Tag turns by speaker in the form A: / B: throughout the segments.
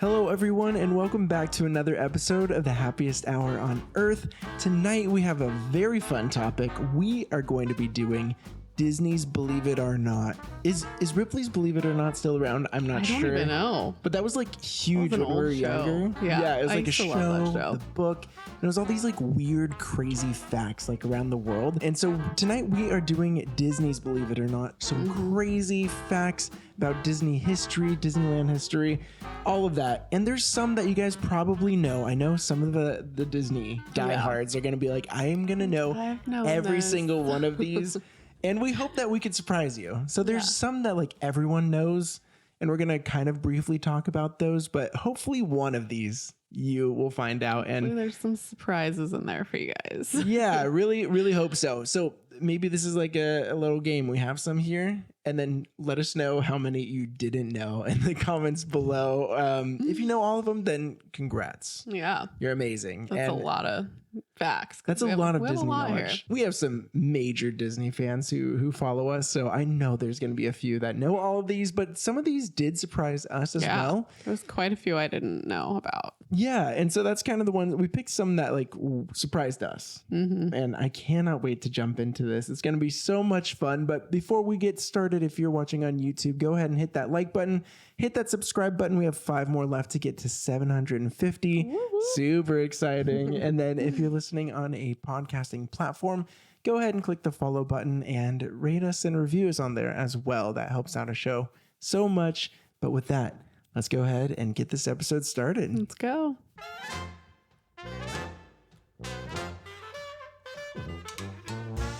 A: Hello, everyone, and welcome back to another episode of the Happiest Hour on Earth. Tonight, we have a very fun topic. We are going to be doing Disney's Believe It or Not. Is Ripley's Believe It or Not still around? I'm not sure.
B: I don't even know.
A: But that was like huge when we were younger.
B: Yeah,
A: it was like a show,
B: show,
A: the book. And it was all these like weird, crazy facts like around the world. And so tonight we are doing Disney's Believe It or Not. Some crazy facts about Disney history, Disneyland history, all of that. And there's some that you guys probably know. I know some of the Disney diehards are going to be like, I am going to know every single one of these. And we hope that we could surprise you. So there's some that like everyone knows, and we're going to kind of briefly talk about those, but hopefully one of these you will find out. And
B: there's some surprises in there for you guys.
A: Yeah, really, really hope so. So maybe this is like a little game. We have some here, and then let us know how many you didn't know in the comments below. If you know all of them, then congrats.
B: Yeah.
A: You're amazing.
B: That's a lot of facts.
A: That's a lot of Disney knowledge. We have some major Disney fans who follow us, so I know there's going to be a few that know all of these, but some of these did surprise us as well.
B: There was quite a few I didn't know about.
A: Yeah, and so that's kind of the one we picked, some that like surprised us. And I cannot wait to jump into this. It's going to be so much fun. But before we get started, if you're watching on YouTube, go ahead and hit that like button, hit that subscribe button. We have 5 more left to get to 750. Woo-hoo. Super exciting. And then if you're listening on a podcasting platform, go ahead and click the follow button and rate us and review us on there as well. That helps out a show so much. But with that, let's go ahead and get this episode started.
B: Let's go.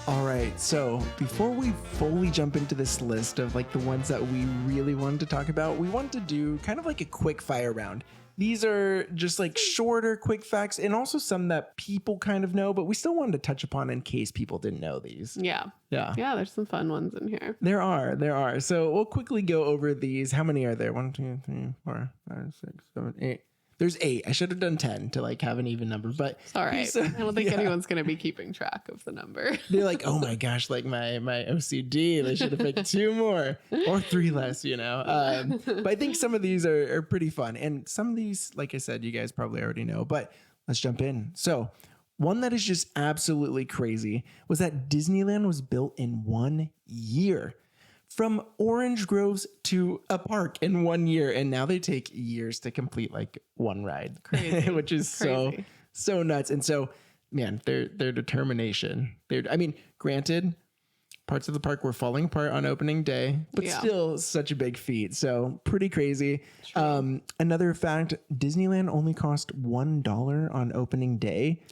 A: All right, so before we fully jump into this list of like the ones that we really wanted to talk about, we wanted to do kind of like a quick fire round. These are just like shorter, quick facts, and also some that people kind of know, but we still wanted to touch upon in case people didn't know these. Yeah.
B: There's some fun ones in here.
A: There are. So we'll quickly go over these. How many are there? 1, 2, 3, 4, 5, 6, 7, 8. There's 8. I should have done 10 to like have an even number, but
B: it's all right. I don't think anyone's going to be keeping track of the number.
A: They're like, oh my gosh, like my OCD, they should have picked 2 more or 3 less, you know? But I think some of these are pretty fun. And some of these, like I said, you guys probably already know, but let's jump in. So one that is just absolutely crazy was that Disneyland was built in 1 year. From orange groves to a park in 1 year. And now they take years to complete like one ride, which is so nuts. And so, man, their determination, granted, parts of the park were falling apart on opening day, but still such a big feat. So pretty crazy. Another fact, Disneyland only cost $1 on opening day.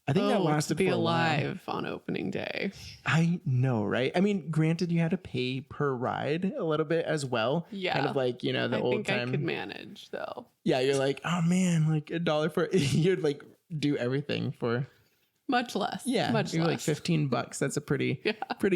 A: I think that lasted
B: to be
A: for a
B: alive
A: while.
B: on opening day.
A: I know, right? I mean, granted, you had to pay per ride a little bit as well.
B: Yeah.
A: Kind of like, you know, the old time.
B: I could manage though.
A: Yeah. You're like, oh man, like $1 for, you'd like do everything for
B: much less.
A: Yeah.
B: Much less.
A: Like $15. That's a pretty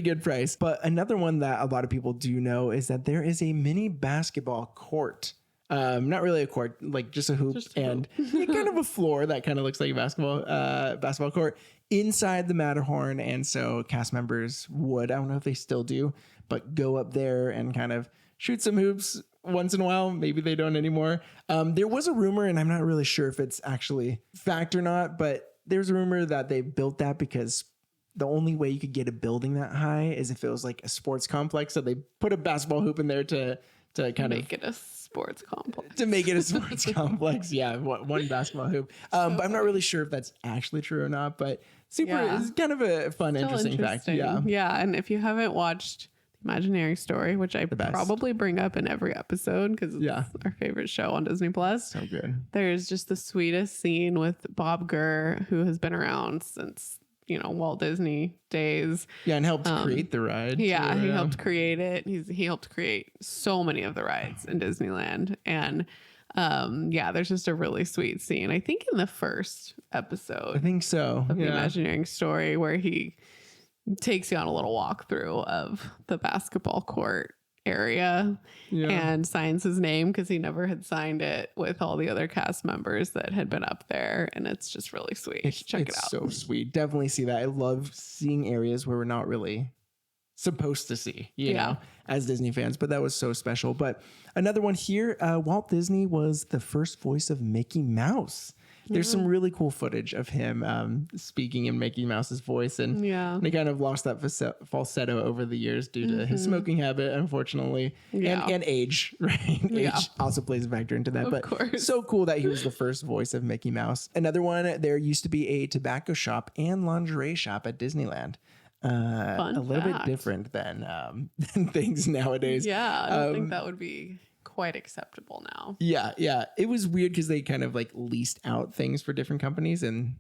A: good price. But another one that a lot of people do know is that there is a mini basketball court. Not really a court, like just a hoop and kind of a floor that kind of looks like a basketball court inside the Matterhorn. And so cast members would, I don't know if they still do, but go up there and kind of shoot some hoops once in a while. Maybe they don't anymore. There was a rumor, and I'm not really sure if it's actually fact or not, but there's a rumor that they built that because the only way you could get a building that high is if it was like a sports complex. So they put a basketball hoop in there to kind
B: make it a sports complex.
A: To make it a sports complex. Yeah. One basketball hoop. But I'm not really sure if that's actually true or not, but it's kind of a fun, interesting fact. Yeah.
B: Yeah. And if you haven't watched The Imagineering Story, which I probably bring up in every episode because it's our favorite show on Disney Plus.
A: So good.
B: There's just the sweetest scene with Bob Gurr, who has been around since, Walt Disney days.
A: Yeah, and helped create the ride.
B: Yeah, he helped create it. He helped create so many of the rides in Disneyland. And there's just a really sweet scene. I think in the first episode.
A: I think so.
B: Of The Imagineering Story, where he takes you on a little walkthrough of the basketball court area and signs his name because he never had signed it with all the other cast members that had been up there, and it's just really sweet. Check it out.
A: So sweet. Definitely see that. I love seeing areas where we're not really supposed to see, you know, as Disney fans, but that was so special. But another one here, Walt Disney was the first voice of Mickey Mouse. There's some really cool footage of him speaking in Mickey Mouse's voice, and he kind of lost that falsetto over the years due to his smoking habit, unfortunately, and age, right? Age also plays a factor into that, but so cool that he was the first voice of Mickey Mouse. Another one, there used to be a tobacco shop and lingerie shop at Disneyland. A little bit different than things nowadays.
B: Yeah, I don't think that would be quite acceptable now.
A: Yeah. It was weird because they kind of like leased out things for different companies, and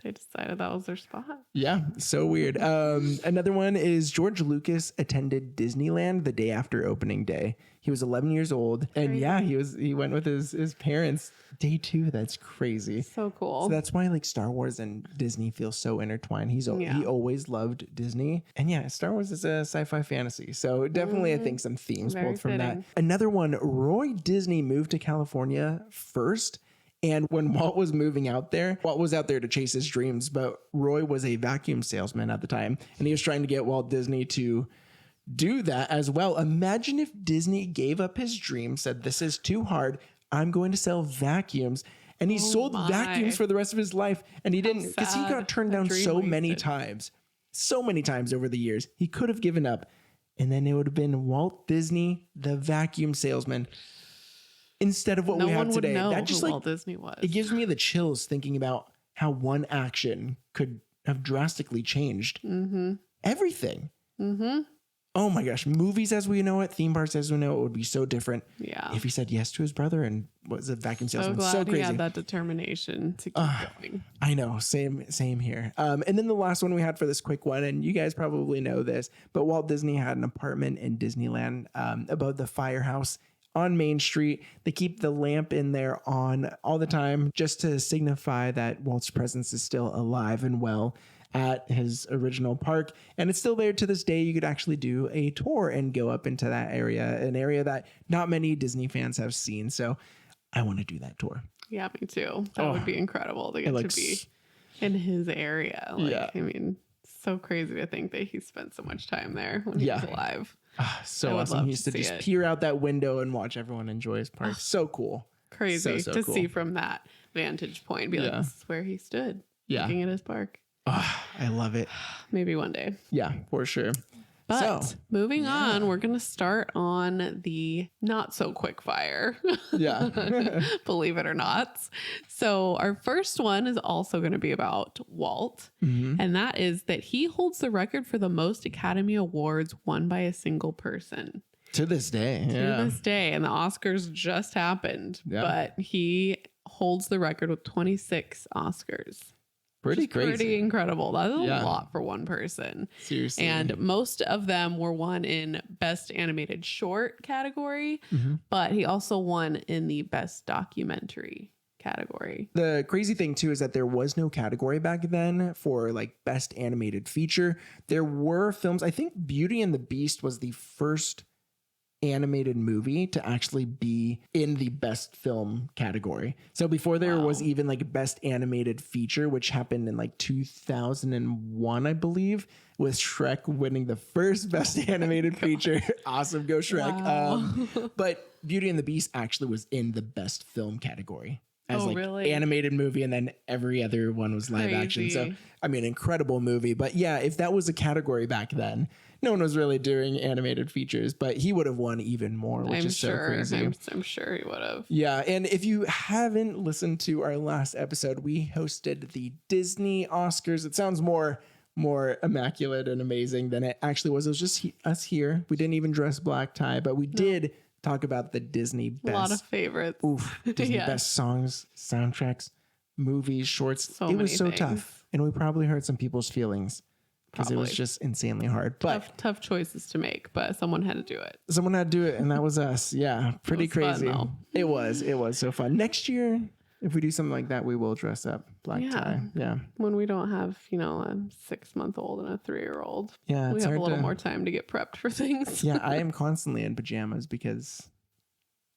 B: they decided that was their spot.
A: Yeah, so weird. Another one is George Lucas attended Disneyland the day after opening day. He was 11 years old, and he went with his parents day 2. That's crazy.
B: So cool.
A: So that's why like Star Wars and Disney feel so intertwined. He always loved Disney, and Star Wars is a sci-fi fantasy. So definitely, I think some themes pulled from that. Another one, Roy Disney moved to California first. And when Walt was moving out there, Walt was out there to chase his dreams, but Roy was a vacuum salesman at the time, and he was trying to get Walt Disney to do that as well. Imagine if Disney gave up his dream, said, "This is too hard. I'm going to sell vacuums." And he sold vacuums for the rest of his life. And he didn't, because he got turned down so many times over the years. He could have given up. And then it would have been Walt Disney, the vacuum salesman, instead of what we have today.
B: That just like Walt Disney was.
A: It gives me the chills thinking about how one action could have drastically changed everything. Oh my gosh, movies as we know it, theme parks as we know it would be so different. Yeah, if he said yes to his brother and was a vacuum salesman.
B: So glad
A: crazy.
B: He had that determination to keep going.
A: I know, same here. And then the last one we had for this quick one, and you guys probably know this, but Walt Disney had an apartment in Disneyland above the firehouse on Main Street. They keep the lamp in there on all the time just to signify that Walt's presence is still alive and well at his original park, and it's still there to this day. You could actually do a tour and go up into that area, an area that not many Disney fans have seen. So I want to do that tour.
B: Yeah, me too. That would be incredible to get to be in his area. I mean, so crazy to think that he spent so much time there when he was alive.
A: So awesome. He used to just peer out that window and watch everyone enjoy his park. So cool.
B: Crazy to see from that vantage point. Be like, this is where he stood looking at his park.
A: I love it.
B: Maybe one day.
A: Yeah, for sure.
B: But moving on, we're going to start on the not so quick fire. Believe it or not. So our first one is also going to be about Walt. And that is that he holds the record for the most Academy Awards won by a single person.
A: To this day.
B: To this day. And the Oscars just happened. But he holds the record with 26 Oscars.
A: Pretty crazy.
B: Pretty incredible. That's a lot for one person.
A: Seriously.
B: And most of them were won in Best Animated Short category, but he also won in the Best Documentary category.
A: The crazy thing too is that there was no category back then for like Best Animated Feature. There were films. I think Beauty and the Beast was the first animated movie to actually be in the best film category. So before there was even like best animated feature, which happened in like 2001, I believe, with Shrek winning the first best animated feature. Awesome. Go Shrek.
B: Wow.
A: But Beauty and the Beast actually was in the best film category as
B: really?
A: Animated movie. And then every other one was live action. So, I mean, incredible movie, but yeah, if that was a category back then, no one was really doing animated features, but he would have won even more, which is so crazy.
B: I'm sure he would have.
A: Yeah. And if you haven't listened to our last episode, we hosted the Disney Oscars. It sounds more immaculate and amazing than it actually was. It was just us here. We didn't even dress black tie, but we did talk about the Disney best.
B: A lot of favorites.
A: Disney best songs, soundtracks, movies, shorts. It was so tough. And we probably hurt some people's feelings. Because it was just insanely hard. But
B: tough choices to make, but someone had to do it.
A: Someone had to do it, and that was us. Yeah, pretty crazy.
B: Fun,
A: it was so fun. Next year, if we do something like that, we will dress up black tie. Yeah.
B: When we don't have, a 6-month-old and a 3-year-old.
A: Yeah,
B: we have a little more time to get prepped for things.
A: Yeah, I am constantly in pajamas because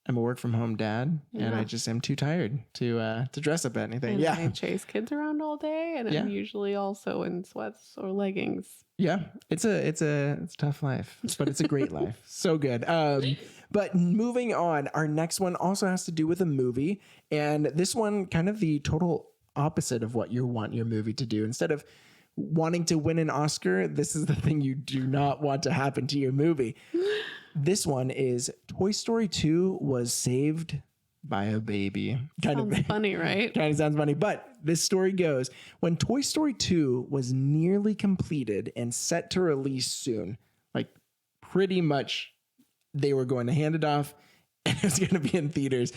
A: I'm a work from home dad, and
B: Yeah.
A: I just am too tired to dress up at anything.
B: And
A: Yeah.
B: I chase kids around all day, and I'm usually also in sweats or leggings.
A: Yeah, it's a tough life, but it's a great life. So good. But moving on, our next one also has to do with a movie, and this one kind of the total opposite of what you want your movie to do. Instead of wanting to win an Oscar, this is the thing you do not want to happen to your movie. This one is Toy Story 2 was saved by a baby.
B: Sounds funny, right?
A: Kind of sounds funny, but this story goes, when Toy Story 2 was nearly completed and set to release soon, like pretty much they were going to hand it off and it was going to be in theaters.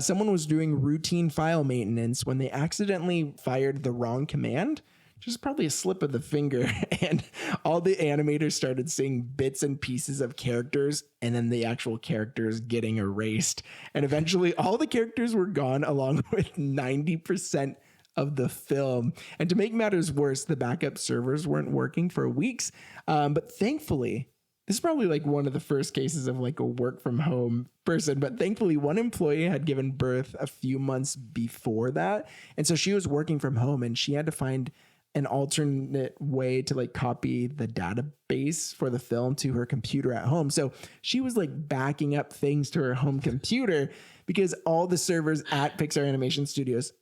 A: Someone was doing routine file maintenance when they accidentally fired the wrong command. Just probably a slip of the finger, and all the animators started seeing bits and pieces of characters and then the actual characters getting erased. And eventually all the characters were gone along with 90% of the film. And to make matters worse, the backup servers weren't working for weeks. But thankfully, this is probably like one of the first cases of like a work from home person, but thankfully one employee had given birth a few months before that. And so she was working from home and she had to find an alternate way to like copy the database for the film to her computer at home. So she was like backing up things to her home computer because all the servers at Pixar Animation Studios,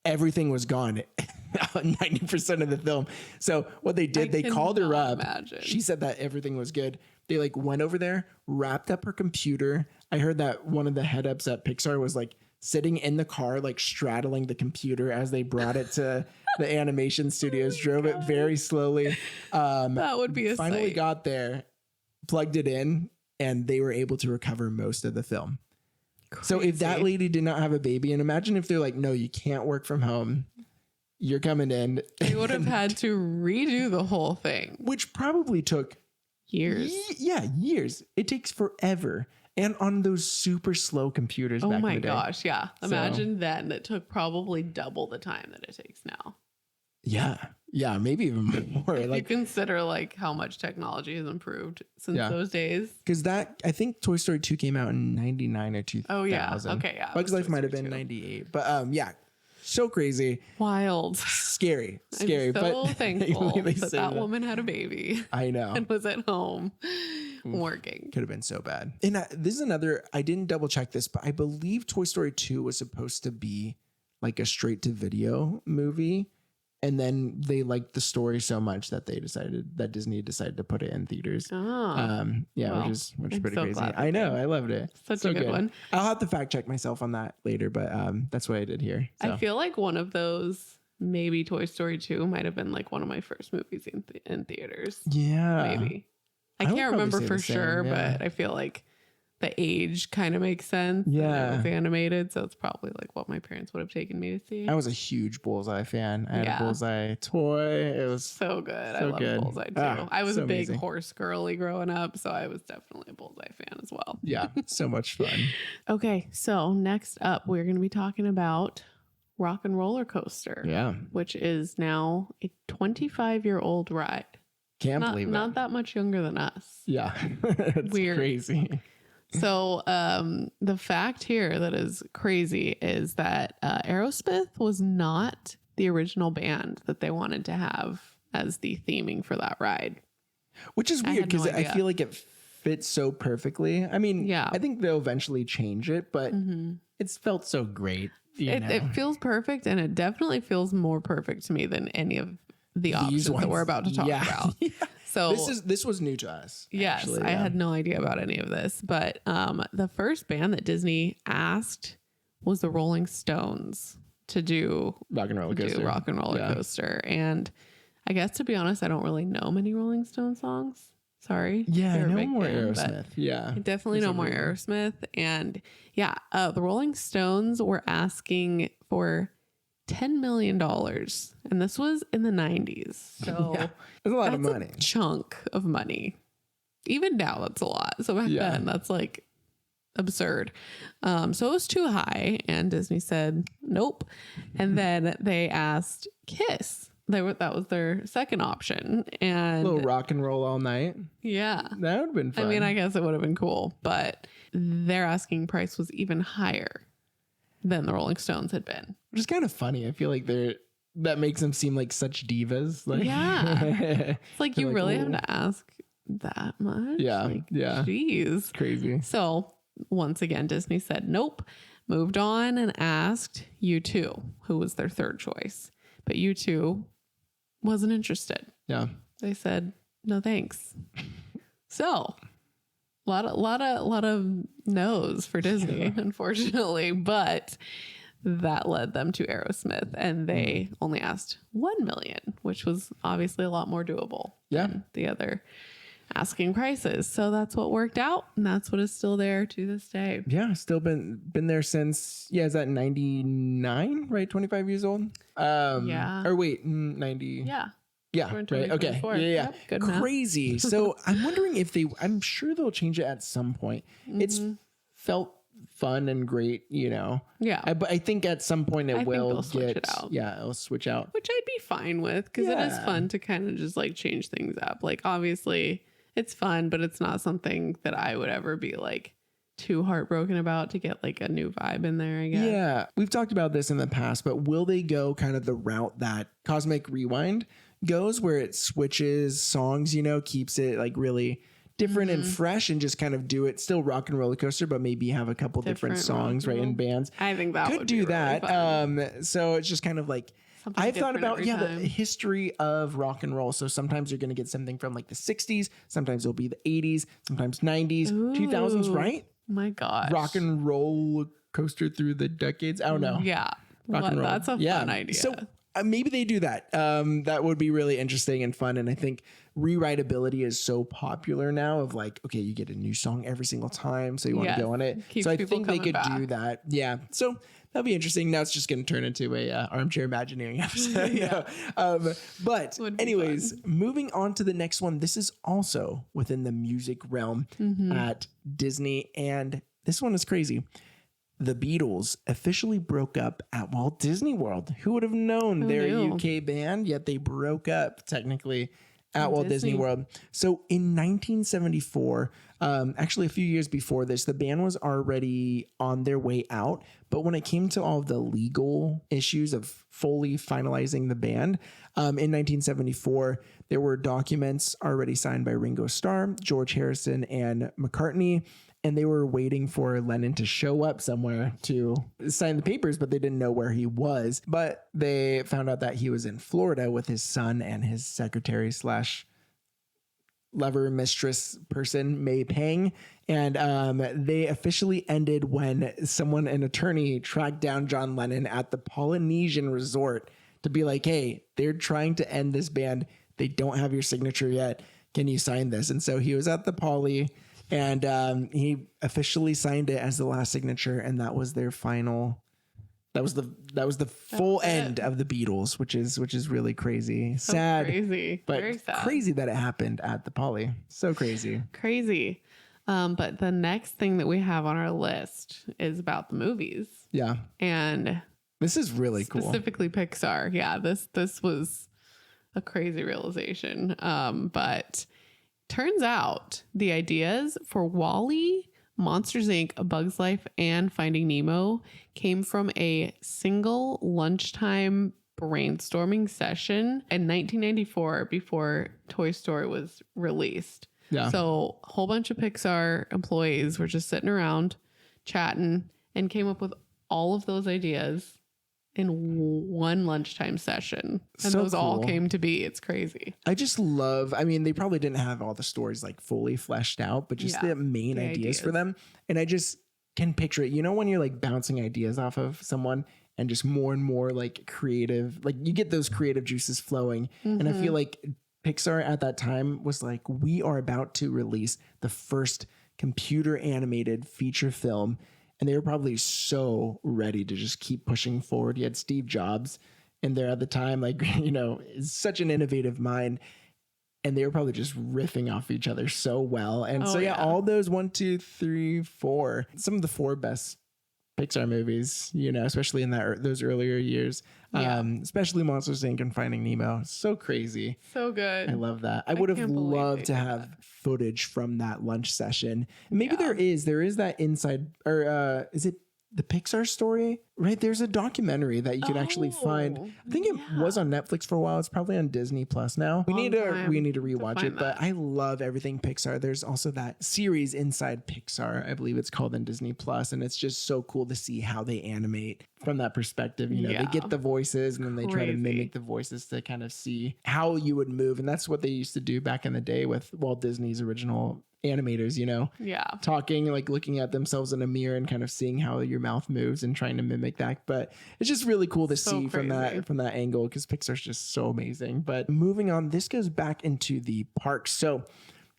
A: everything was gone. 90% of the film. So what they did, they called her up.
B: Imagine.
A: She said that everything was good. They like went over there, wrapped up her computer. I heard that one of the head ups at Pixar was like sitting in the car, like straddling the computer as they brought it to the animation studios, drove it very slowly.
B: That would be a
A: finally
B: sight.
A: got there, plugged it in, and they were able to recover most of the film.
B: Crazy.
A: So if that lady did not have a baby, and imagine if they're like, no, you can't work from home, you're coming in.
B: They would have had to redo the whole thing.
A: Which probably took
B: Years.
A: Years. It takes forever. And on those super slow computers
B: Oh
A: back in
B: my
A: the day.
B: gosh, yeah. Imagine then it took probably double the time that it takes now.
A: Yeah, maybe even more.
B: If you
A: Like,
B: consider like how much technology has improved since those days.
A: because that, I think Toy Story 2 came out in 99 or 2000.
B: Oh yeah. Okay, yeah.
A: Bugs
B: it was
A: Life might have
B: Toy
A: been
B: Story
A: 98. But yeah, so ccrazy.
B: Wild.
A: Scary.
B: I'm so
A: but
B: thankful
A: they
B: that
A: saved
B: that
A: it.
B: woman had a baby
A: I know.
B: and was at home working.
A: Could have been so bad. And this is another, I didn't double check this, but I believe Toy Story 2 was supposed to be like a straight to video movie. And then they liked the story so much that Disney decided to put it in theaters.
B: Oh, well,
A: which is
B: I'm
A: pretty
B: so
A: crazy.
B: glad
A: I
B: they
A: know.
B: did.
A: I loved it.
B: such
A: So
B: a good one.
A: I'll have to fact check myself on that later, but that's what I did here. So.
B: I feel like one of those, maybe Toy Story 2 might have been like one of my first movies in theaters.
A: Yeah.
B: Maybe. I
A: I would
B: can't
A: probably
B: remember
A: say
B: for
A: the same,
B: sure,
A: yeah.
B: but I feel like the age kind of makes sense. and
A: Yeah.
B: It was animated, so it's probably like what my parents would have taken me to see.
A: I was a huge Bullseye fan. I had
B: Yeah.
A: a Bullseye toy. It was
B: So good. I
A: So
B: love
A: good.
B: Bullseye too.
A: Ah,
B: I was
A: so
B: a big
A: amazing.
B: horse girly growing up, so I was definitely a Bullseye fan as well.
A: yeah, so much fun.
B: Okay, so next up, we're going to be talking about Rock and Roller Coaster,
A: Yeah.
B: which is now a 25-year-old ride.
A: Can't believe it.
B: Not that much younger than us.
A: Yeah. It's
B: Weird.
A: crazy.
B: So the fact here that is crazy is that Aerosmith was not the original band that they wanted to have as the theming for that ride.
A: Which is
B: I
A: weird
B: had no
A: because I
B: idea.
A: feel like it fits so perfectly. I mean,
B: Yeah.
A: I think they'll eventually change it, but
B: Mhm.
A: it's felt so great. You know?
B: It feels perfect, and it definitely feels more perfect to me than any of the options that we're about to talk about. So
A: This was new to us.
B: yes,
A: actually,
B: I had no idea about any of this, but the first band that Disney asked was the Rolling Stones to do
A: Rock and Roller Coaster.
B: Rock and Roller
A: Yeah.
B: Coaster. And I guess, to be honest, I don't really know many Rolling Stone songs. Sorry.
A: Yeah, I
B: You're a
A: know
B: big
A: more
B: fan, but
A: Aerosmith. Yeah.
B: I definitely
A: For
B: know
A: some
B: more
A: reason.
B: Aerosmith. And yeah, the Rolling Stones were asking for $10 million. And this was in the 90s. So
A: Yeah. There's a lot of
B: that's
A: money.
B: a chunk of money. Even now, that's a lot. So back
A: Yeah.
B: then, that's like absurd. So it was too high, and Disney said nope. And then they asked Kiss, that was their second option. And
A: little rock and roll all night.
B: Yeah.
A: That would have been fun.
B: I mean, I guess it would have been cool, but their asking price was even higher than the Rolling Stones had been.
A: Which is kind of funny. I feel like that makes them seem like such divas. Like,
B: yeah. It's like, you
A: like,
B: really
A: oh.
B: have to ask that much?
A: Yeah.
B: Like,
A: Yeah.
B: Jeez.
A: Crazy.
B: So once again, Disney said nope, moved on and asked U2, who was their third choice. But U2 wasn't interested.
A: Yeah.
B: They said, no, thanks. So a lot of no's for Disney, unfortunately, but that led them to Aerosmith, and they only asked 1 million, which was obviously a lot more doable than the other asking prices. So that's what worked out, and that's what is still there to this day.
A: Yeah, still been there since, is that 99, right? 25 years old?
B: Yeah.
A: Or wait, 90.
B: Yeah.
A: Yeah,
B: We're in
A: right. Okay.
B: 2024.
A: Yeah.
B: Yep, good math.
A: Crazy. So I'm wondering if I'm sure they'll change it at some point. It's felt fun and great,
B: Yeah.
A: but I think at some point
B: I
A: it
B: think
A: will
B: they'll switch it out.
A: Yeah, it'll switch out.
B: Which I'd be fine with, because it is
A: Yeah.
B: fun to kind of just like change things up. Like, obviously it's fun, but it's not something that I would ever be like too heartbroken about, to get like a new vibe in there, I guess.
A: Yeah, we've talked about this in the past, but will they go kind of the route that Cosmic Rewind goes, where it switches songs, keeps it like really different and fresh, and just kind of do it still rock and roller coaster, but maybe have a couple different songs, right, in bands?
B: I think that
A: could
B: would
A: do
B: be really
A: that.
B: fun.
A: So it's just kind of like,
B: Something
A: I've thought
B: different
A: about
B: every
A: the
B: time.
A: history of rock and roll. So sometimes you're going to get something from like the 60s, sometimes it'll be the 80s, sometimes 90s, 2000s,
B: Ooh.
A: right?
B: My gosh.
A: Rock and roll coaster through the decades. I don't know.
B: Yeah.
A: Rock and roll.
B: That's a fun idea.
A: So maybe they do that. That would be really interesting and fun. And I think rewritability is so popular now, of like, okay, you get a new song every single time, so you want to go on it.
B: Keeps
A: So I
B: people
A: think they
B: coming
A: could do
B: back.
A: that. Yeah. So that'll be interesting. Now it's just going to turn into a armchair imagineering episode. But
B: Would be
A: anyways, moving on to the next one. This is also within the music realm at Disney, and this one is crazy. The Beatles officially broke up at Walt Disney World. Who would have known? They're a UK band, yet they broke up technically at Walt Disney World. So in 1974, actually a few years before this, the band was already on their way out. But when it came to all of the legal issues of fully finalizing the band, in 1974, there were documents already signed by Ringo Starr, George Harrison, and McCartney. And they were waiting for Lennon to show up somewhere to sign the papers, but they didn't know where he was. But they found out that he was in Florida with his son and his secretary / lover, mistress person, May Pang. And they officially ended when an attorney tracked down John Lennon at the Polynesian resort to be like, hey, they're trying to end this band. They don't have your signature yet. Can you sign this? And so he was at the Poly, and he officially signed it as the last signature, and that was their final. That was the full end of the Beatles, which is really crazy,
B: So
A: sad,
B: crazy,
A: but
B: very sad.
A: crazy that it happened at the Poly. So crazy.
B: But the next thing that we have on our list is about the movies.
A: Yeah,
B: And
A: this is really cool.
B: specifically Pixar. Yeah, this was a crazy realization. But turns out the ideas for WALL-E, Monsters Inc., A Bug's Life, and Finding Nemo came from a single lunchtime brainstorming session in 1994 before Toy Story was released.
A: Yeah.
B: So a whole bunch of Pixar employees were just sitting around chatting and came up with all of those ideas in one lunchtime session. And
A: So
B: those all
A: cool.
B: came to be. It's crazy.
A: I just love, I mean, they probably didn't have all the stories like fully fleshed out, but just the main
B: the
A: ideas for
B: ideas.
A: them. And I just can picture it. You know, when you're like bouncing ideas off of someone and just more and more like creative, like you get those creative juices flowing. And I feel like Pixar at that time was like, we are about to release the first computer animated feature film. And they were probably so ready to just keep pushing forward. You had Steve Jobs in there at the time, like, you know, such an innovative mind. And they were probably just riffing off each other so well. And all those 1, 2, 3, 4, some of the 4 best Pixar movies, you know, especially in those earlier years. Especially Monsters Inc. and Finding Nemo. So crazy.
B: So good.
A: I love that. I would have loved to have footage from that lunch session. And maybe there is that inside, or is it the Pixar story? Right? There's a documentary that you can actually find. I think it was on Netflix for a while. It's probably on Disney Plus now. We need to rewatch it, but I love everything Pixar. There's also that series Inside Pixar, I believe it's called, on Disney Plus, and it's just so cool to see how they animate from that perspective. You know, they get the voices and then they try to mimic the voices to kind of see how you would move, and that's what they used to do back in the day with Walt Disney's original animators, you know, talking, like looking at themselves in a mirror and kind of seeing how your mouth moves and trying to mimic that. But it's just really cool to see from that angle, because Pixar's just so amazing. But moving on, this goes back into the parks. So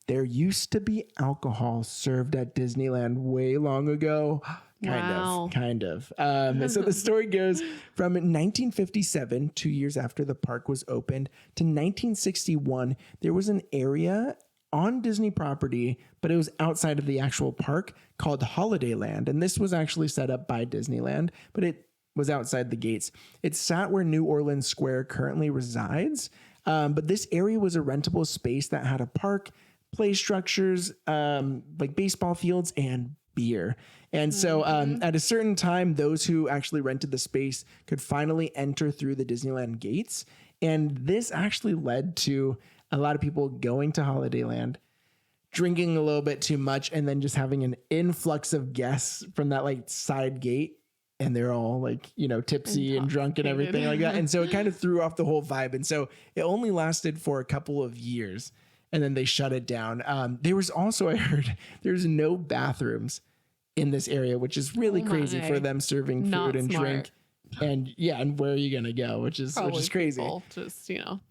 A: there used to be alcohol served at Disneyland way long ago. Kind of. So the story goes from 1957, 2 years after the park was opened, to 1961. There was an area on Disney property, but it was outside of the actual park, called Holidayland. And this was actually set up by Disneyland, but it was outside the gates. It sat where New Orleans Square currently resides. But this area was a rentable space that had a park, play structures, like baseball fields, and beer. And so at a certain time, those who actually rented the space could finally enter through the Disneyland gates. And this actually led to a lot of people going to Holidayland, drinking a little bit too much, and then just having an influx of guests from that like side gate. And they're all like, you know, tipsy and drunk and everything like that. And so it kind of threw off the whole vibe. And so it only lasted for a couple of years, and then they shut it down. There was also, I heard, there's no bathrooms in this area, which is really crazy for them serving food and drink. And and where are you going to go? Which is crazy.
B: Just, you know,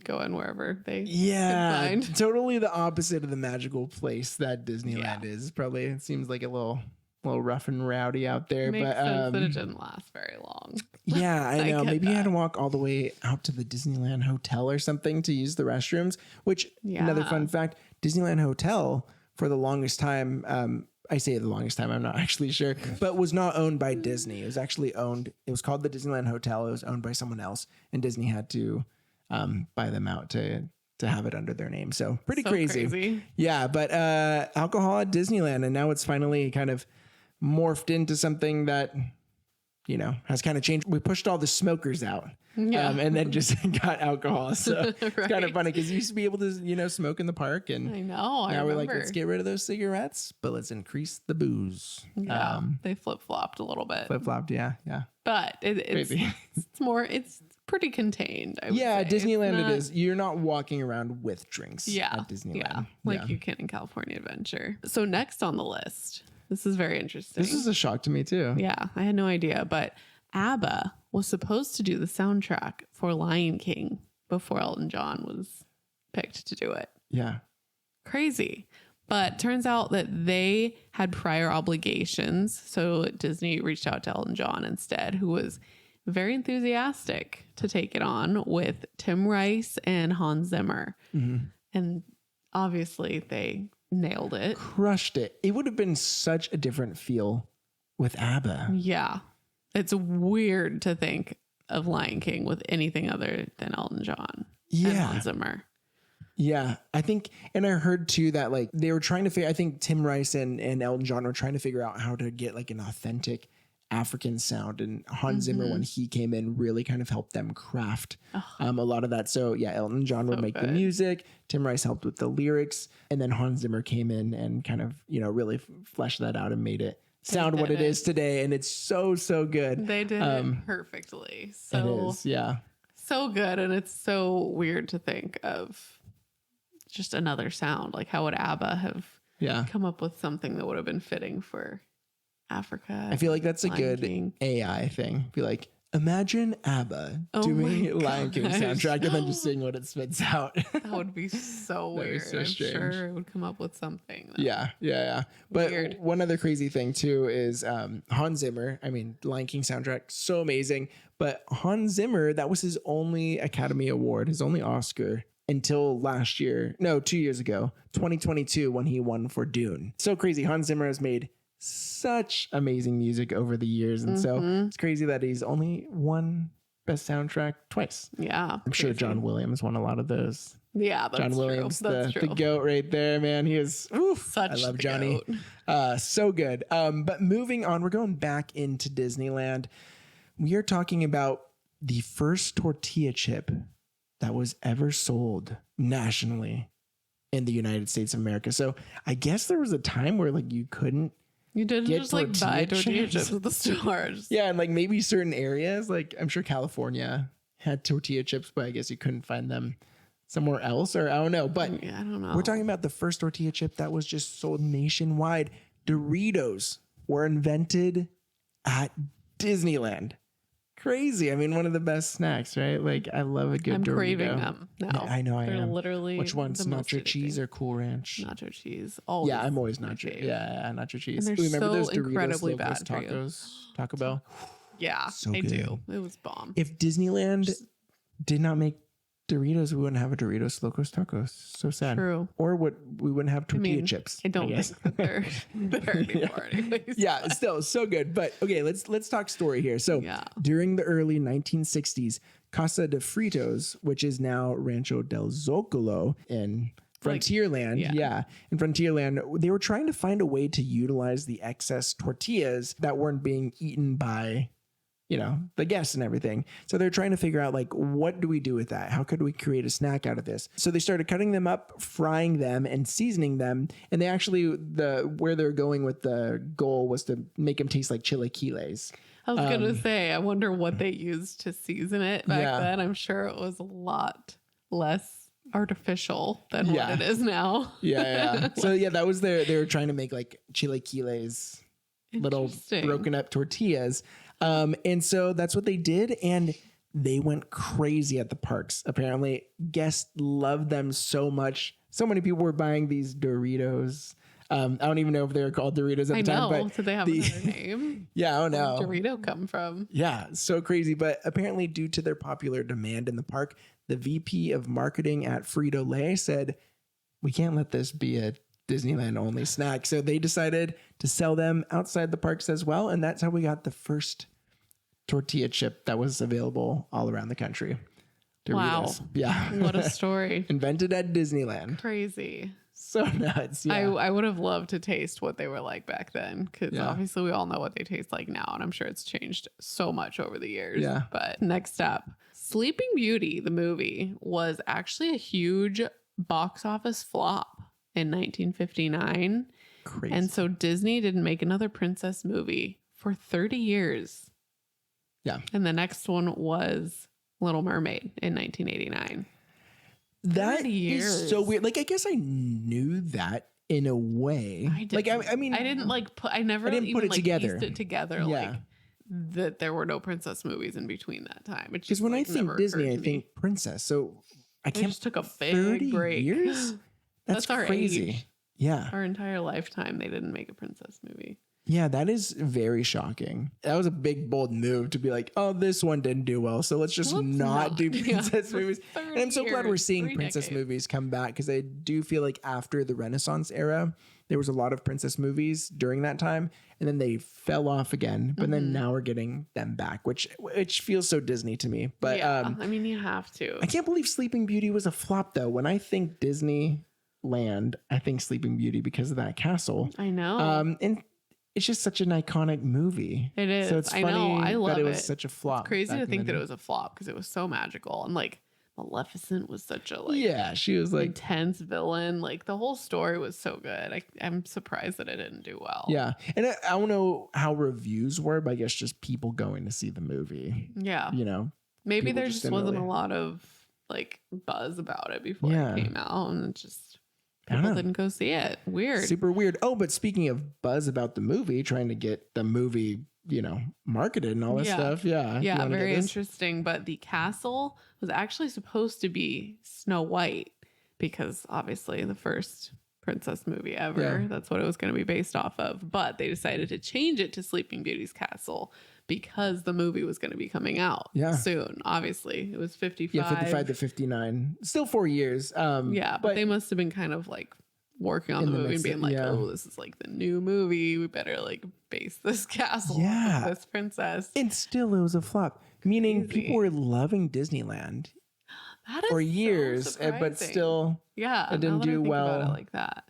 B: go in wherever they
A: can find. Totally the opposite of the magical place that Disneyland is. Probably it seems like a little rough and rowdy out there.
B: Makes
A: but
B: sense that it didn't last very long.
A: Yeah, I know. Maybe you had to walk all the way out to the Disneyland Hotel or something to use the restrooms, which another fun fact, Disneyland Hotel for the longest time, I say the longest time, I'm not actually sure, but was not owned by Disney. It was actually owned, it was called the Disneyland Hotel. It was owned by someone else, and Disney had to buy them out to have it under their name. So pretty crazy. Yeah, but alcohol at Disneyland, and now it's finally kind of morphed into something that, you know, has kind of changed. We pushed all the smokers out and then just got alcohol. So it's kind of funny because you used to be able to, you know, smoke in the park, and
B: I know.
A: Now we're like, let's get rid of those cigarettes, but let's increase the booze.
B: Yeah, they flip-flopped a little bit.
A: Yeah.
B: But it's more, it's pretty contained. I would say.
A: Disneyland it is. You're not walking around with drinks at Disneyland.
B: Like you can in California Adventure. So next on the list, this is very interesting.
A: This is a shock to me too.
B: Yeah, I had no idea. But ABBA was supposed to do the soundtrack for Lion King before Elton John was picked to do it.
A: Yeah.
B: Crazy. But turns out that they had prior obligations. So Disney reached out to Elton John instead, who was very enthusiastic to take it on with Tim Rice and Hans Zimmer. Mm-hmm. And obviously they nailed it.
A: Crushed it. It would have been such a different feel with ABBA.
B: Yeah. It's weird to think of Lion King with anything other than Elton John and Hans Zimmer.
A: Yeah, I think, and I heard too that like they were trying to figure, I think Tim Rice and Elton John were trying to figure out how to get like an authentic African sound, and Hans Zimmer, when he came in, really kind of helped them craft a lot of that. So yeah, Elton John would make the music, Tim Rice helped with the lyrics, and then Hans Zimmer came in and kind of, you know, really fleshed that out and made it sound what it is today. And it's so good.
B: They did it perfectly. So
A: it is, yeah.
B: So good. And it's so weird to think of just another sound. Like how would ABBA have come up with something that would have been fitting for Africa?
A: I feel like that's a good AI thing. Be like, imagine ABBA doing Lion King soundtrack and then just seeing what it spits out.
B: That would be so weird.
A: So
B: I'm
A: strange.
B: sure it would come up with something.
A: Yeah. But
B: weird.
A: One other crazy thing too is Hans Zimmer. I mean, Lion King soundtrack, so amazing. But Hans Zimmer, that was his only Academy Award, his only Oscar until 2 years ago, 2022, when he won for Dune. So crazy. Hans Zimmer has made such amazing music over the years. And so it's crazy that he's only won Best Soundtrack twice.
B: Yeah.
A: I'm sure John Williams won a lot of those.
B: Yeah, that's
A: John Williams,
B: true.
A: the GOAT right there, man. He is,
B: Such
A: I love
B: the
A: Johnny. So good. But moving on, we're going back into Disneyland. We are talking about the first tortilla chip that was ever sold nationally in the United States of America. So I guess there was a time where like you couldn't
B: didn't
A: get
B: just like buy tortilla chips at the stores.
A: Yeah, and like maybe certain areas, like I'm sure California had tortilla chips, but I guess you couldn't find them somewhere else, or I don't know. But
B: yeah, I don't know.
A: We're talking about the first tortilla chip that was just sold nationwide. Doritos were invented at Disneyland. Crazy. I mean, one of the best snacks, right? Like, I love a good
B: I'm
A: Dorito.
B: craving them now.
A: I know I
B: They're
A: am.
B: literally
A: Which one's
B: the most
A: nacho
B: addicting.
A: cheese or Cool Ranch?
B: Nacho cheese. Always
A: Yeah, I'm always
B: my
A: nacho.
B: fave.
A: Yeah, nacho cheese.
B: And they're
A: Remember
B: so
A: those Doritos
B: incredibly
A: Locos
B: bad for you.
A: tacos? Taco Bell?
B: Yeah,
A: So
B: I
A: good.
B: do. It was bomb.
A: If Disneyland did not make Doritos, we wouldn't have a Doritos Locos tacos. So sad.
B: True.
A: Or we wouldn't have tortilla chips.
B: I don't
A: guess.
B: think that they're there anymore anyways.
A: Yeah, still so good. But okay, let's talk story here. So during the early 1960s, Casa de Fritos, which is now Rancho del Zocalo in Frontierland, in Frontierland, they were trying to find a way to utilize the excess tortillas that weren't being eaten by, the guests and everything. So they're trying to figure out, like, what do we do with that? How could we create a snack out of this? So they started cutting them up, frying them, and seasoning them. And they actually, where they're going with the goal was to make them taste like chilaquiles.
B: I was going to say, I wonder what they used to season it back then. I'm sure it was a lot less artificial than what it is now.
A: So that was they were trying to make like chilaquiles, little broken up tortillas. And so that's what they did. And they went crazy at the parks. Apparently guests loved them so much. So many people were buying these Doritos. I don't even know if they were called Doritos at the time. But
B: did they have another name?
A: Yeah, I don't know.
B: Where did Dorito come from? Yeah,
A: so crazy. But apparently due to their popular demand in the park, the VP of marketing at Frito-Lay said, we can't let this be a Disneyland only snack. So they decided to sell them outside the parks as well. And that's how we got the first tortilla chip that was available all around the country. Doritos.
B: Wow.
A: Yeah.
B: What a story.
A: Invented at Disneyland.
B: Crazy.
A: So nuts. Yeah.
B: I would have loved to taste what they were like back then, because obviously we all know what they taste like now, and I'm sure it's changed so much over the years.
A: Yeah.
B: But next up, Sleeping Beauty, the movie, was actually a huge box office flop in 1959.
A: Crazy.
B: And so Disney didn't make another princess movie for 30 years.
A: Yeah.
B: And the next one was Little Mermaid in 1989.
A: That is so weird. Like, I guess I knew that in a way.
B: I didn't.
A: Like, I mean,
B: I didn't like put. I never
A: didn't
B: even
A: put it
B: like
A: together.
B: pieced it together. Like that there were no princess movies in between that time.
A: Because when I think Disney, I think princess. So I can't.
B: Just took a big break.
A: Years? That's
B: our
A: crazy.
B: age.
A: Yeah.
B: Our entire lifetime, they didn't make a princess movie.
A: Yeah, that is very shocking. That was a big, bold move to be like, oh, this one didn't do well, so let's just not do princess movies. And I'm so glad we're seeing princess movies come back, because I do feel like after the Renaissance era, there was a lot of princess movies during that time, and then they fell off again. But then now we're getting them back, which feels so Disney to me. But
B: I mean, you have to.
A: I can't believe Sleeping Beauty was a flop, though. When I think Disneyland, I think Sleeping Beauty because of that castle.
B: I know.
A: And it's just such an iconic movie.
B: It is.
A: So it's funny
B: I love
A: that it was such a flop.
B: It's crazy to think that it was a flop because it was so magical, and like Maleficent was such a
A: she was like
B: intense villain. Like the whole story was so good. I'm surprised that it didn't do well.
A: Yeah, and I don't know how reviews were, but I guess just people going to see the movie.
B: Yeah, maybe there just wasn't a lot of like buzz about it before it came out, and it just. People didn't go see it. Weird.
A: Super weird. Oh, but speaking of buzz about the movie, trying to get the movie, marketed and all this stuff. Yeah.
B: Yeah, very interesting. But the castle was actually supposed to be Snow White, because obviously the first princess movie ever, that's what it was going to be based off of. But they decided to change it to Sleeping Beauty's castle because the movie was going to be coming out soon. Obviously, it was 55.
A: Yeah, 55 to 59. Still 4 years.
B: But they must have been kind of like working on the movie and being like,
A: yeah.
B: oh, this is like the new movie. We better like base this castle
A: Yeah.
B: off of this princess.
A: And still it was a flop, meaning
B: Crazy.
A: people were loving Disneyland
B: That is
A: for
B: so
A: years, but
B: surprising.
A: still
B: Yeah,
A: it didn't
B: now that I
A: do
B: think about
A: well
B: it like that.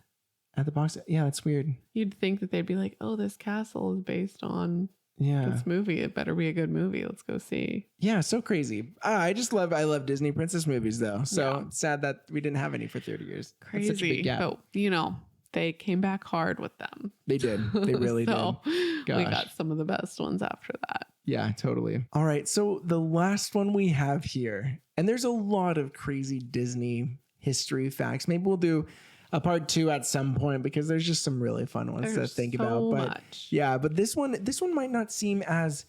A: at the box. Yeah, it's weird.
B: You'd think that they'd be like, oh, this castle is based on
A: Yeah.
B: this movie. It better be a good movie. Let's go see.
A: Yeah, so crazy. I love Disney princess movies though. So
B: Yeah.
A: sad that we didn't have any for 30 years. That's such a
B: Crazy.
A: big gap.
B: But, you know, they came back hard with them.
A: They did. They really
B: so
A: did.
B: we
A: Gosh.
B: got some of the best ones after that.
A: Yeah, totally. All right. So the last one we have here, and there's a lot of crazy Disney history facts. Maybe we'll do a part 2 at some point because there's just some really fun ones
B: There's
A: to think
B: so
A: about. But
B: much.
A: yeah, but this one might not seem as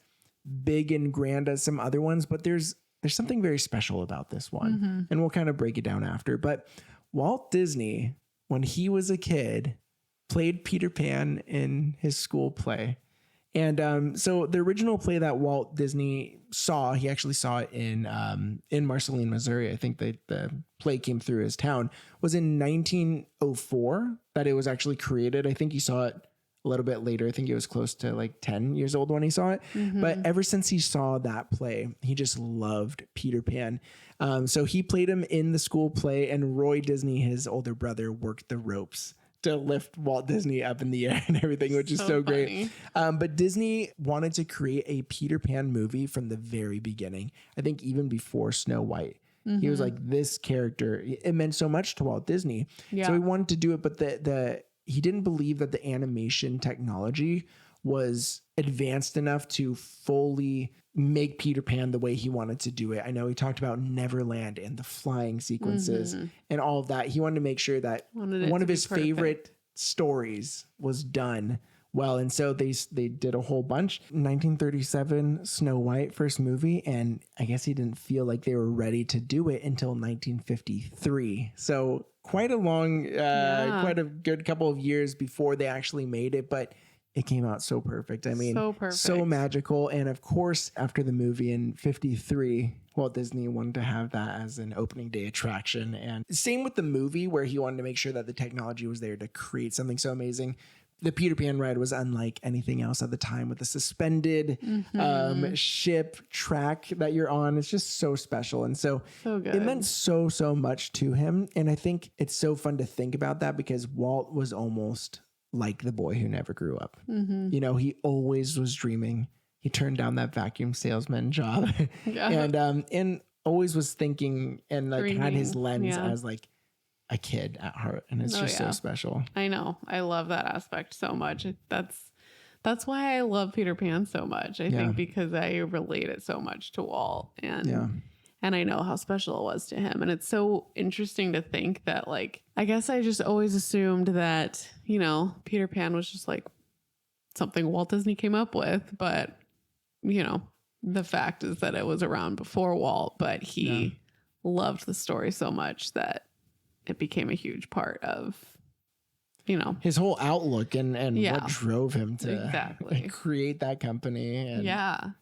A: big and grand as some other ones, but there's something very special about this one.
B: Mm-hmm.
A: And we'll kind of break it down after. But Walt Disney, when he was a kid, played Peter Pan in his school play. And so the original play that Walt Disney saw, he actually saw it in Marceline, Missouri. I think the play came through his town, was in 1904 that it was actually created. I think he saw it a little bit later. I think he was close to like 10 years old when he saw it.
B: Mm-hmm.
A: But ever since he saw that play, he just loved Peter Pan. So he played him in the school play, and Roy Disney, his older brother, worked the ropes to lift Walt Disney up in the air and everything, which is so great. But Disney wanted to create a Peter Pan movie from the very beginning. I think even before Snow White. He was like, this character, it meant so much to Walt Disney.
B: Yeah.
A: So he wanted to do it, but he didn't believe that the animation technology was advanced enough to fully make Peter Pan the way he wanted to do it. I know he talked about Neverland and the flying sequences and all of that. He wanted to make sure that one of his favorite stories was done well. And so they did a whole bunch. 1937, Snow White, first movie. And I guess he didn't feel like they were ready to do it until 1953. So quite a long, quite a good couple of years before they actually made it. But it came out so perfect. I mean,
B: so perfect.
A: So magical. And of course, after the movie in 53, Walt Disney wanted to have that as an opening day attraction. And same with the movie, where he wanted to make sure that the technology was there to create something so amazing. The Peter Pan ride was unlike anything else at the time, with the suspended ship track that you're on. It's just so special. And so
B: good.
A: It meant so much to him. And I think it's so fun to think about that, because Walt was almost like the boy who never grew up. You know, he always was dreaming. He turned down that vacuum salesman job and always was thinking and like
B: Dreaming.
A: had his lens as like a kid at heart. And it's just so special.
B: I know. I love that aspect so much. That's why I love Peter Pan so much. I think because I relate it so much to Walt, and I know how special it was to him. And it's so interesting to think that, like, I guess I just always assumed that, you know, Peter Pan was just like something Walt Disney came up with. But, you know, the fact is that it was around before Walt, but he loved the story so much that it became a huge part of, you know,
A: his whole outlook and what drove him to create that company. And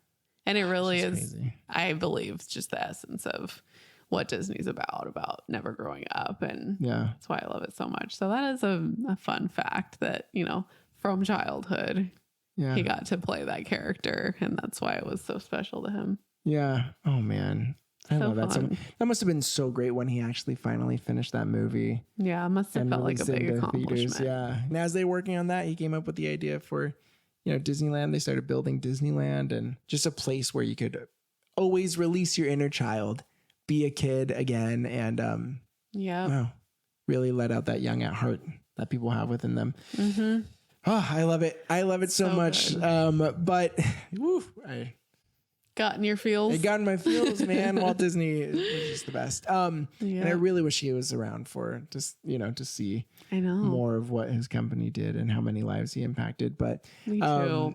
B: and it really is,
A: crazy.
B: I believe, just the essence of what Disney's about never growing up. And that's why I love it so much. So that is a fun fact that, you know, from childhood, he got to play that character. And that's why it was so special to him.
A: Yeah. Oh, man. I love that so much. That must have been so great when he actually finally finished that movie.
B: Yeah, it must have felt like a big accomplishment.
A: Yeah. And as they were working on that, he came up with the idea for, you know, Disneyland. They started building Disneyland, and just a place where you could always release your inner child, be a kid again, and really let out that young at heart that people have within them. Oh, I love it. I love it so much. But I
B: got in your feels.
A: It got in my feels, man. Walt Disney is just the best. And I really wish he was around for just, you know, to see more of what his company did and how many lives he impacted. But
B: me too.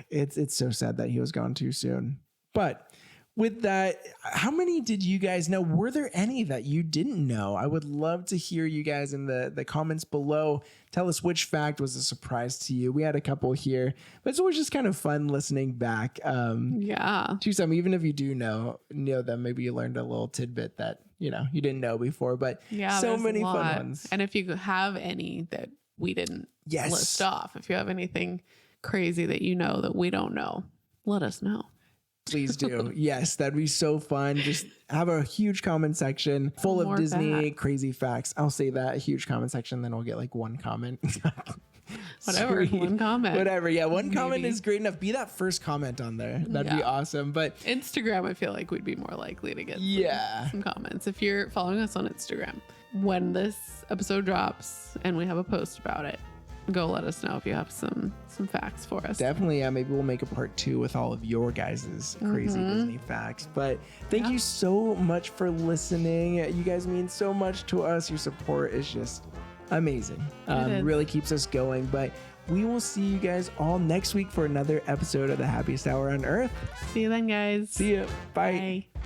A: It's so sad that he was gone too soon. But with that, how many did you guys know? Were there any that you didn't know? I would love to hear you guys in the comments below. Tell us which fact was a surprise to you. We had a couple here, but it's always just kind of fun listening back. To some, even if you do know them, maybe you learned a little tidbit that you didn't know before. But
B: Yeah,
A: so
B: there's a
A: many fun
B: lot.
A: ones.
B: And if you have any that we didn't
A: Yes.
B: list off, if you have anything crazy that you know that we don't know, let us know.
A: Please do. Yes, that'd be so fun. Just have a huge comment section full of
B: More
A: Disney
B: facts.
A: crazy facts. I'll say that, a huge comment section, then we'll get like one comment.
B: Whatever,
A: Sweet.
B: one comment.
A: Whatever. Yeah, one comment
B: Maybe.
A: is great enough. Be that first comment on there. That'd be
B: Yeah.
A: awesome. But
B: Instagram, I feel like we'd be more likely to get
A: yeah.
B: some comments. If you're following us on Instagram, when this episode drops and we have a post about it, go let us know if you have some facts for us.
A: Definitely, yeah. Maybe we'll make a part 2 with all of your guys' crazy Disney facts. But thank you so much for listening. You guys mean so much to us. Your support is just amazing.
B: is.
A: Really keeps us going. But we will see you guys all next week for another episode of the Happiest Hour on Earth.
B: See you then, guys.
A: See ya. Bye.
B: Bye.